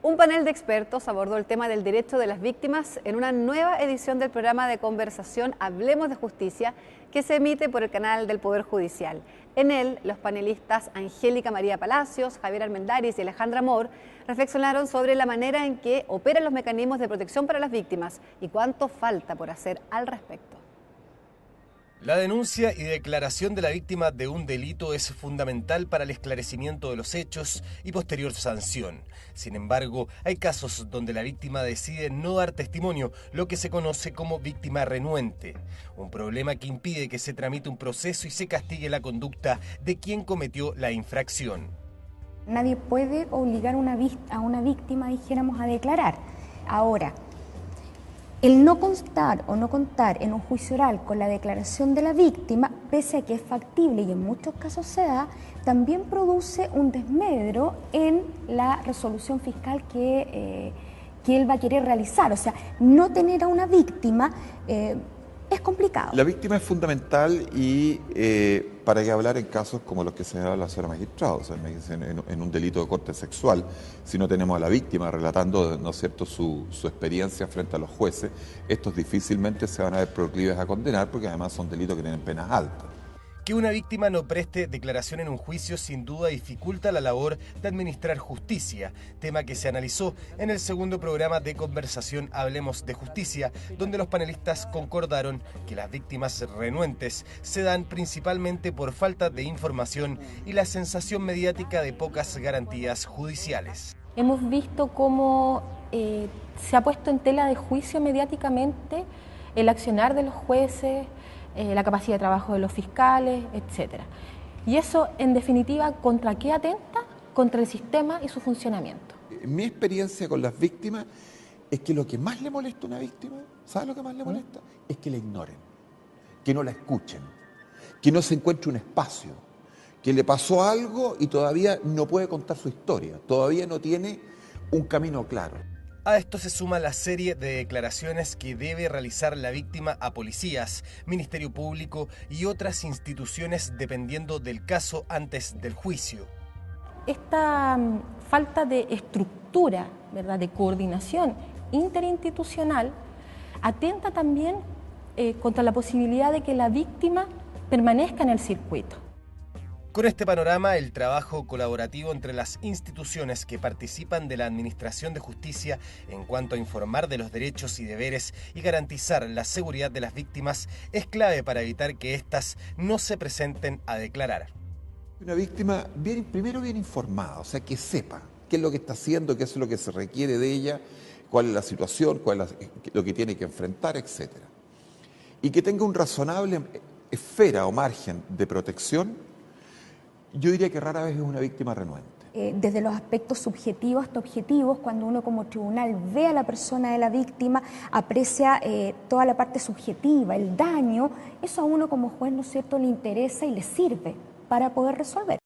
Un panel de expertos abordó el tema del derecho de las víctimas en una nueva edición del programa de conversación Hablemos de Justicia, que se emite por el canal del Poder Judicial. En él, los panelistas Angélica María Palacios, Javier Armendáriz y Alejandra Mor reflexionaron sobre la manera en que operan los mecanismos de protección para las víctimas y cuánto falta por hacer al respecto. La denuncia y declaración de la víctima de un delito es fundamental para el esclarecimiento de los hechos y posterior sanción. Sin embargo, hay casos donde la víctima decide no dar testimonio, lo que se conoce como víctima renuente. Un problema que impide que se tramite un proceso y se castigue la conducta de quien cometió la infracción. Nadie puede obligar a una víctima, dijéramos, a declarar. Ahora, el no constar o no contar en un juicio oral con la declaración de la víctima, pese a que es factible y en muchos casos se da, también produce un desmedro en la resolución fiscal que él va a querer realizar. O sea, no tener a una víctima es complicado. La víctima es fundamental y para qué hablar en casos como los que señala la señora magistrada, o sea, en un delito de corte sexual, si no tenemos a la víctima relatando, ¿no es cierto?, su experiencia frente a los jueces, estos difícilmente se van a ver proclives a condenar porque además son delitos que tienen penas altas. Que una víctima no preste declaración en un juicio sin duda dificulta la labor de administrar justicia, tema que se analizó en el segundo programa de conversación Hablemos de Justicia, donde los panelistas concordaron que las víctimas renuentes se dan principalmente por falta de información y la sensación mediática de pocas garantías judiciales. Hemos visto cómo se ha puesto en tela de juicio mediáticamente el accionar de los jueces, la capacidad de trabajo de los fiscales, etc. Y eso, en definitiva, ¿contra qué atenta? Contra el sistema y su funcionamiento. Mi experiencia con las víctimas es que lo que más le molesta a una víctima, ¿sabes lo que más le molesta? Es que la ignoren, que no la escuchen, que no se encuentre un espacio, que le pasó algo y todavía no puede contar su historia, todavía no tiene un camino claro. A esto se suma la serie de declaraciones que debe realizar la víctima a policías, Ministerio Público y otras instituciones dependiendo del caso antes del juicio. Esta falta de estructura, ¿verdad?, de coordinación interinstitucional atenta también contra la posibilidad de que la víctima permanezca en el circuito. Con este panorama, el trabajo colaborativo entre las instituciones que participan de la Administración de Justicia en cuanto a informar de los derechos y deberes y garantizar la seguridad de las víctimas es clave para evitar que éstas no se presenten a declarar. Una víctima primero bien informada, o sea, que sepa qué es lo que está haciendo, qué es lo que se requiere de ella, cuál es la situación, cuál es lo que tiene que enfrentar, etc. Y que tenga un razonable esfera o margen de protección. Yo diría que rara vez es una víctima renuente. Desde los aspectos subjetivos hasta objetivos, cuando uno como tribunal ve a la persona de la víctima, aprecia toda la parte subjetiva, el daño, eso a uno como juez, ¿no es cierto?, le interesa y le sirve para poder resolver.